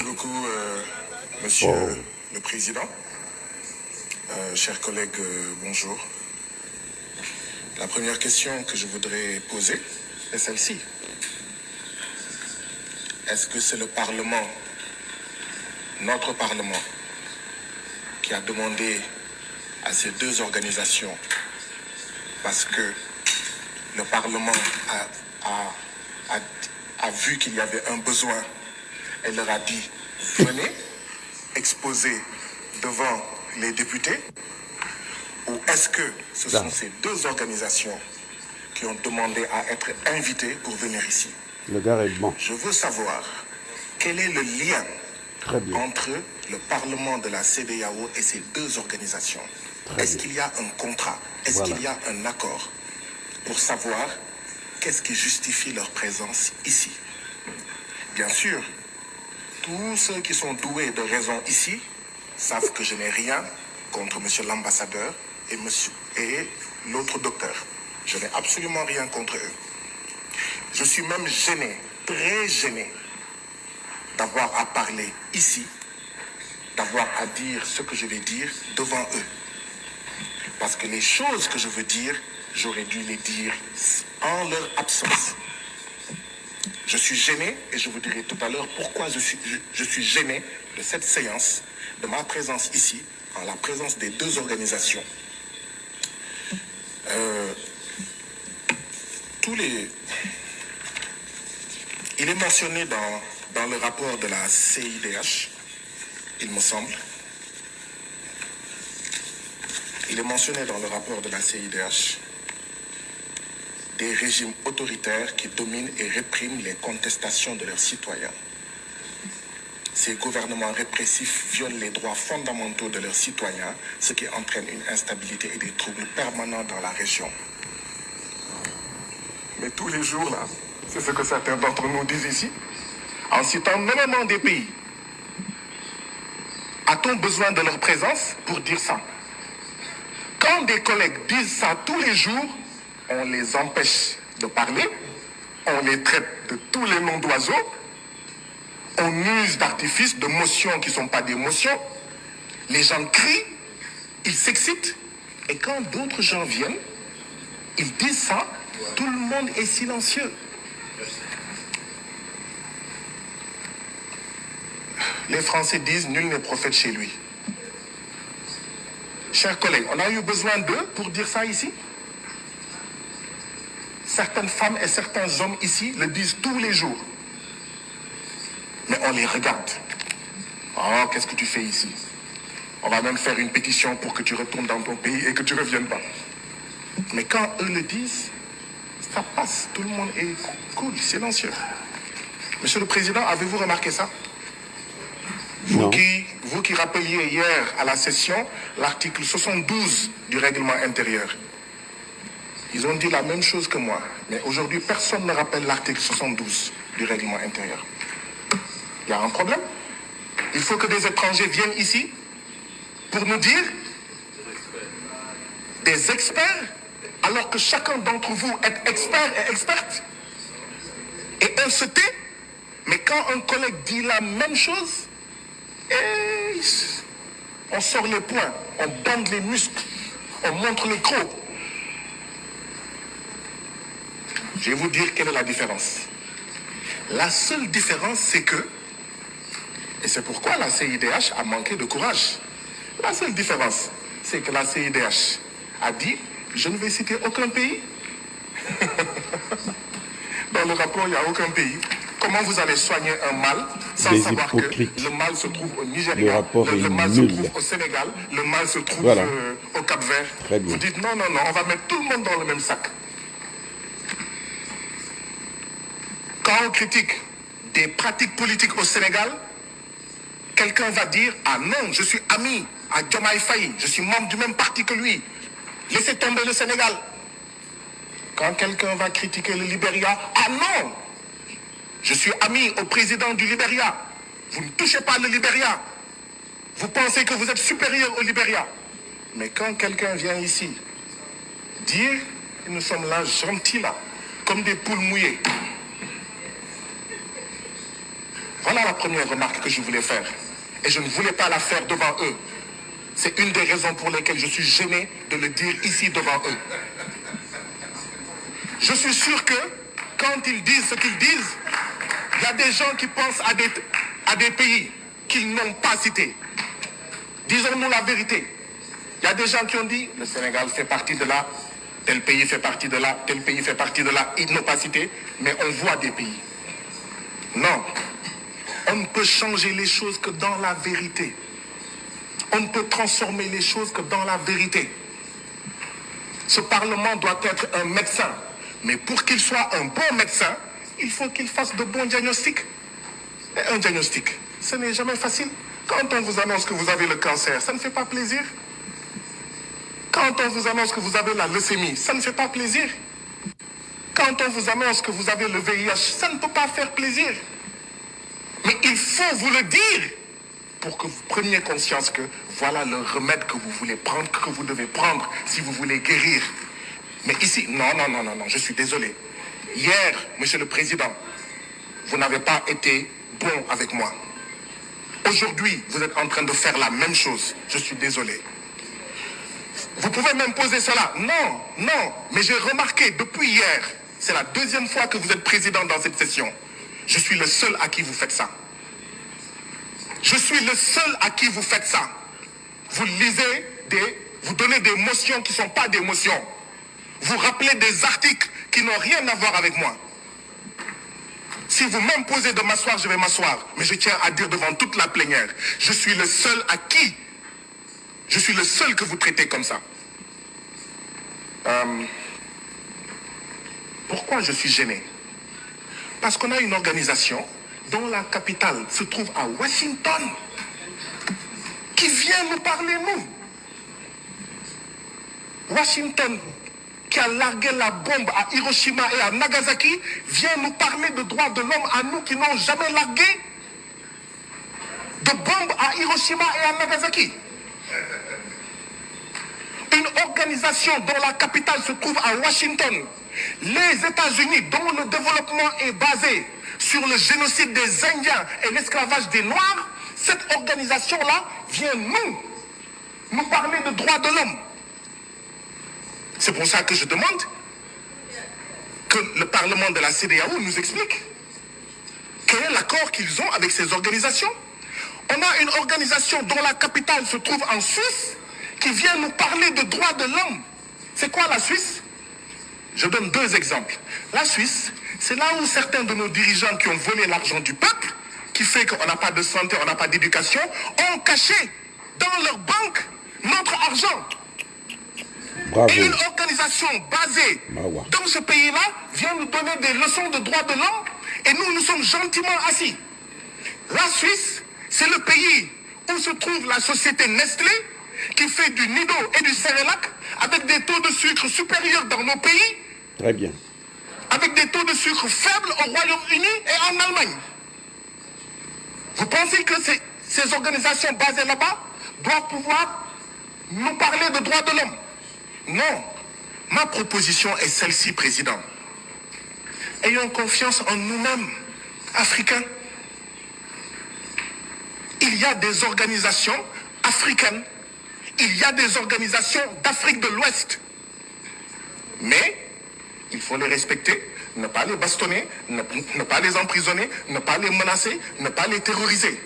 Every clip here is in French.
beaucoup, Monsieur le Président. Chers collègues, bonjour. La première question que je voudrais poser est celle-ci. Est-ce que c'est le Parlement, notre Parlement, qui a demandé à ces deux organisations, parce que le Parlement a vu qu'il y avait un besoin et leur a dit, venez exposer devant les députés, ou est-ce que ce sont ces deux organisations qui ont demandé à être invitées pour venir ici? Le gars est bon. Je veux savoir quel est le lien entre le Parlement de la CEDEAO et ces deux organisations. Est-ce qu'il y a un contrat? Est-ce qu'il y a un accord pour savoir qu'est-ce qui justifie leur présence ici? Bien sûr, tous ceux qui sont doués de raison ici savent que je n'ai rien contre monsieur l'ambassadeur et l'autre docteur. Je n'ai absolument rien contre eux. Je suis même gêné, très gêné, d'avoir à parler ici, d'avoir à dire ce que je vais dire devant eux. Parce que les choses que je veux dire, j'aurais dû les dire en leur absence. Je suis gêné et je vous dirai tout à l'heure pourquoi je suis gêné de cette séance, de ma présence ici, en la présence des deux organisations. Il est mentionné dans le rapport de la CIDH, il me semble. Il est mentionné dans le rapport de la CIDH des régimes autoritaires qui dominent et répriment les contestations de leurs citoyens. Ces gouvernements répressifs violent les droits fondamentaux de leurs citoyens, ce qui entraîne une instabilité et des troubles permanents dans la région. Mais tous les jours, là, c'est ce que certains d'entre nous disent ici, en citant nommément des pays. A-t-on besoin de leur présence pour dire ça? Quand des collègues disent ça tous les jours, on les empêche de parler, on les traite de tous les noms d'oiseaux, on use d'artifices, de motions qui ne sont pas des motions, les gens crient, ils s'excitent, et quand d'autres gens viennent, ils disent ça, tout le monde est silencieux. Les Français disent « nul n'est prophète chez lui ». Chers collègues, on a eu besoin d'eux pour dire ça ici? Certaines femmes et certains hommes ici le disent tous les jours. Mais on les regarde. Oh, qu'est-ce que tu fais ici? On va même faire une pétition pour que tu retournes dans ton pays et que tu ne reviennes pas. Mais quand eux le disent, ça passe. Tout le monde est cool, silencieux. Monsieur le Président, avez-vous remarqué ça? Vous qui rappeliez hier à la session l'article 72 du règlement intérieur. Ils ont dit la même chose que moi. Mais aujourd'hui, personne ne rappelle l'article 72 du règlement intérieur. Il y a un problème. Il faut que des étrangers viennent ici pour nous dire des experts, alors que chacun d'entre vous est expert et experte. Et on se tait. Mais quand un collègue dit la même chose, on sort les poings, on bande les muscles, on montre les crocs. Je vais vous dire quelle est la différence. La seule différence, c'est que, et c'est pourquoi la CIDH a manqué de courage. La seule différence, c'est que la CIDH a dit, je ne vais citer aucun pays. Dans le rapport, il n'y a aucun pays. Comment vous allez soigner un mal sans savoir que le mal se trouve au Nigeria, le mal se trouve au Sénégal, le mal se trouve au Cap-Vert? Vous dites non, on va mettre tout le monde dans le même sac. Quand on critique des pratiques politiques au Sénégal, quelqu'un va dire « Ah non, je suis ami à Diomaye Faye, je suis membre du même parti que lui. Laissez tomber le Sénégal. » Quand quelqu'un va critiquer le Libéria, « Ah non, je suis ami au président du Libéria. Vous ne touchez pas le Libéria. Vous pensez que vous êtes supérieur au Libéria. » Mais quand quelqu'un vient ici dire que nous sommes là gentils là, comme des poules mouillées. Voilà la première remarque que je voulais faire. Et je ne voulais pas la faire devant eux. C'est une des raisons pour lesquelles je suis gêné de le dire ici devant eux. Je suis sûr que quand ils disent ce qu'ils disent, il y a des gens qui pensent à des pays qu'ils n'ont pas cités. Disons-nous la vérité. Il y a des gens qui ont dit le Sénégal fait partie de là, tel pays fait partie de là, tel pays fait partie de là. Ils n'ont pas cité, mais on voit des pays. Non. On ne peut changer les choses que dans la vérité. On ne peut transformer les choses que dans la vérité. Ce Parlement doit être un médecin. Mais pour qu'il soit un bon médecin, il faut qu'il fasse de bons diagnostics. Et un diagnostic, ce n'est jamais facile. Quand on vous annonce que vous avez le cancer, ça ne fait pas plaisir. Quand on vous annonce que vous avez la leucémie, ça ne fait pas plaisir. Quand on vous annonce que vous avez le VIH, ça ne peut pas faire plaisir. Mais il faut vous le dire pour que vous preniez conscience que voilà le remède que vous voulez prendre, que vous devez prendre si vous voulez guérir. Mais ici, non, je suis désolé. Hier, Monsieur le Président, vous n'avez pas été bon avec moi. Aujourd'hui, vous êtes en train de faire la même chose. Je suis désolé. Vous pouvez même poser cela. Non, mais j'ai remarqué depuis hier, c'est la deuxième fois que vous êtes président dans cette session. Je suis le seul à qui vous faites ça. Je suis le seul à qui vous faites ça. Vous vous donnez des motions qui ne sont pas des motions. Vous rappelez des articles qui n'ont rien à voir avec moi. Si vous m'imposez de m'asseoir, je vais m'asseoir. Mais je tiens à dire devant toute la plénière, je suis le seul que vous traitez comme ça. Pourquoi je suis gêné? Parce qu'on a une organisation dont la capitale se trouve à Washington, qui vient nous parler, nous. Washington, qui a largué la bombe à Hiroshima et à Nagasaki, vient nous parler de droits de l'homme à nous qui n'ont jamais largué de bombes à Hiroshima et à Nagasaki. Une organisation dont la capitale se trouve à Washington, les États-Unis, dont le développement est basé sur le génocide des Indiens et l'esclavage des Noirs, cette organisation-là vient nous parler de droits de l'homme. C'est pour ça que je demande que le Parlement de la CEDEAO nous explique quel est l'accord qu'ils ont avec ces organisations. On a une organisation dont la capitale se trouve en Suisse qui vient nous parler de droits de l'homme. C'est quoi la Suisse? Je donne deux exemples. La Suisse, c'est là où certains de nos dirigeants qui ont volé l'argent du peuple, qui fait qu'on n'a pas de santé, on n'a pas d'éducation, ont caché dans leur banque notre argent. Bravo. Et une organisation basée dans ce pays-là vient nous donner des leçons de droits de l'homme et nous sommes gentiment assis. La Suisse, c'est le pays où se trouve la société Nestlé qui fait du Nido et du Cerelac avec des taux de sucre supérieurs dans nos pays. Très bien. Avec des taux de sucre faibles au Royaume-Uni et en Allemagne. Vous pensez que ces organisations basées là-bas doivent pouvoir nous parler de droits de l'homme? Non. Ma proposition est celle-ci, Président. Ayons confiance en nous-mêmes, Africains. Il y a des organisations africaines. Il y a des organisations d'Afrique de l'Ouest. Mais il faut les respecter, ne pas les bastonner, ne pas les emprisonner, ne pas les menacer, ne pas les terroriser.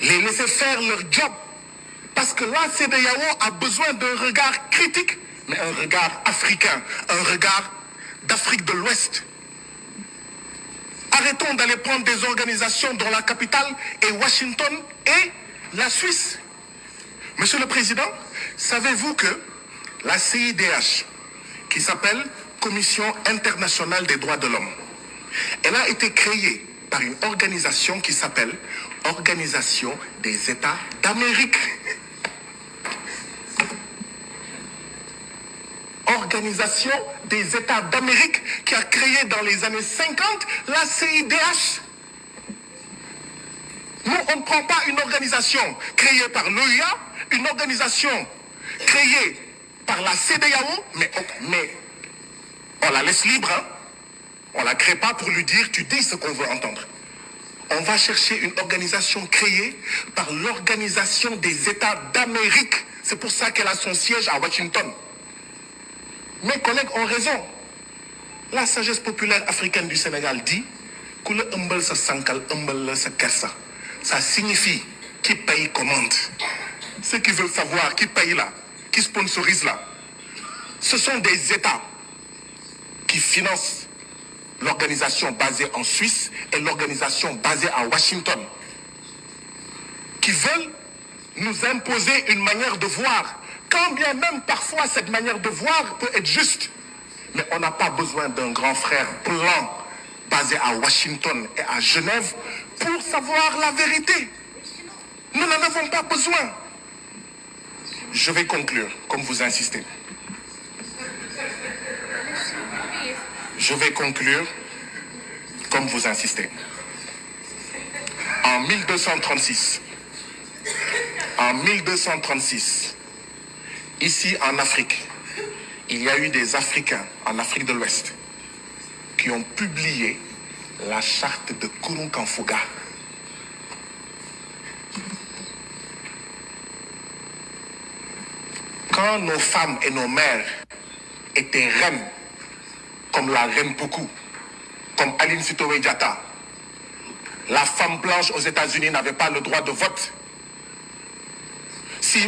Les laisser faire leur job. Parce que la CEDEAO a besoin d'un regard critique, mais un regard africain, un regard d'Afrique de l'Ouest. Arrêtons d'aller prendre des organisations dont la capitale est Washington et la Suisse. Monsieur le Président, savez-vous que la CIDH, qui s'appelle Commission internationale des droits de l'homme, elle a été créée par une organisation qui s'appelle Organisation des États d'Amérique. Organisation des États d'Amérique qui a créé dans les années 50 la CIDH. Nous, on ne prend pas une organisation créée par l'OUA, une organisation créée par la CEDEAO, mais on la laisse libre. Hein? On ne la crée pas pour lui dire, tu dis ce qu'on veut entendre. On va chercher une organisation créée par l'Organisation des États d'Amérique. C'est pour ça qu'elle a son siège à Washington. Mes collègues ont raison. La sagesse populaire africaine du Sénégal dit que le umbel sa sankal, umbel sa kersa. Ça signifie qui paye commande. Ceux qui veulent savoir qui paye là, qui sponsorise là, ce sont des États qui financent l'organisation basée en Suisse et l'organisation basée à Washington, qui veulent nous imposer une manière de voir, quand bien même parfois cette manière de voir peut être juste. Mais on n'a pas besoin d'un grand frère blanc basé à Washington et à Genève pour savoir la vérité. Nous n'en avons pas besoin. Je vais conclure, comme vous insistez. Je vais conclure, comme vous insistez. En 1236, ici en Afrique, il y a eu des Africains, en Afrique de l'Ouest, qui ont publié la charte de Kurunkanfuga. Quand nos femmes et nos mères étaient reines, comme la reine Poukou, comme Aline Sitoé Diatta, la femme blanche aux États-Unis n'avait pas le droit de vote. Si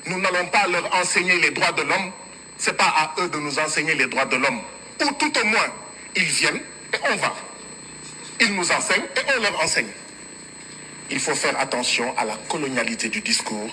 nous n'allons pas leur enseigner les droits de l'homme, ce n'est pas à eux de nous enseigner les droits de l'homme. Ou tout au moins, ils viennent et on va. Ils nous enseignent et on leur enseigne. Il faut faire attention à la colonialité du discours.